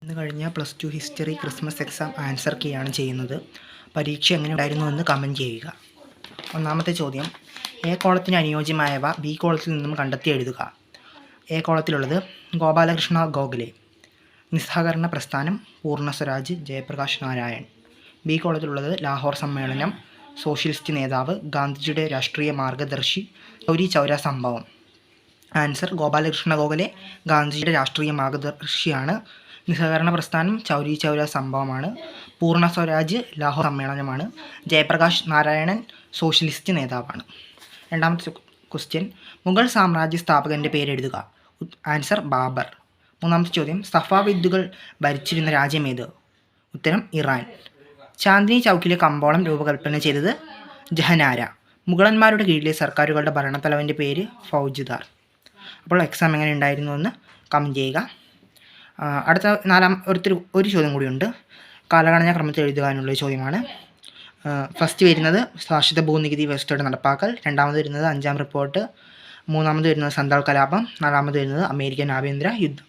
ഇന്ന് കഴിഞ്ഞ +2 history Christmas exam answer കീയാണ് ചെയ്യുന്നത്. പരീക്ഷ എങ്ങനെ ഉണ്ടായിരുന്നു എന്ന് കമൻറ്റ് ചെയ്യുക. ഒന്നാമത്തെ ചോദ്യം, എ കോളത്തിന് അനുയോജ്യമായവ ബി കോളത്തിൽ നിന്നും കണ്ടെത്തി എഴുതുക. എ കോളത്തിലുള്ളത് ഗോപാലകൃഷ്ണ ഗോഖലെ, നിസ്സഹകരണ പ്രസ്ഥാനം, പൂർണ്ണ സ്വരാജ്, ജയപ്രകാശ് നാരായൺ. ബി കോളത്തിലുള്ളത് ലാഹോർ സമ്മേളനം, സോഷ്യലിസ്റ്റ് നേതാവ്, ഗാന്ധിജിയുടെ രാഷ്ട്രീയ മാർഗദർശി, ചൗരി ചൗര സംഭവം. ആൻസർ ഗോപാലകൃഷ്ണ ഗോഖലെ ഗാന്ധിജിയുടെ രാഷ്ട്രീയ മാർഗദർശിയാണ്. നിസ്സഹകരണ പ്രസ്ഥാനം ചൗരി ചൗര സംഭവമാണ്. പൂർണ്ണ സ്വരാജ് ലാഹോർ സമ്മേളനമാണ്. ജയപ്രകാശ് നാരായണൻ സോഷ്യലിസ്റ്റ് നേതാവാണ്. രണ്ടാമത്തെ ക്വസ്റ്റ്യൻ, മുഗൾ സാമ്രാജ്യ സ്ഥാപകൻ്റെ പേരെഴുതുക. ആൻസർ ബാബർ. മൂന്നാമത്തെ ചോദ്യം, സഫാവിദ്ദുകൾ ഭരിച്ചിരുന്ന രാജ്യമേത്? ഉത്തരം ഇറാൻ. ചാന്ദിനി ചൗക്കിലെ കമ്പോളം രൂപകൽപ്പന ചെയ്തത് ജഹനാര. മുഗളന്മാരുടെ കീഴിലെ സർക്കാരുകളുടെ ഭരണത്തലവൻ്റെ പേര് ഫൗജ്ദാർ. അപ്പോൾ എക്സാം എങ്ങനെ ഉണ്ടായിരുന്നു എന്ന് കമൻറ്റ് ചെയ്യുക. അടുത്ത ഒരു ചോദ്യം കൂടിയുണ്ട്. കാലഗണന ക്രമത്തിൽ എഴുതുവാനുള്ള ചോദ്യമാണ്. ഫസ്റ്റ് വരുന്നത് ശാശ്വത ഭൂനികുതി വ്യവസ്ഥയുടെ നടപ്പാക്കൽ, രണ്ടാമത് വരുന്നത് 5ാം റിപ്പോർട്ട്, മൂന്നാമത് വരുന്നത് സന്താൾ കലാപം, നാലാമത് വരുന്നത് അമേരിക്കൻ ആഭ്യന്തര യുദ്ധം.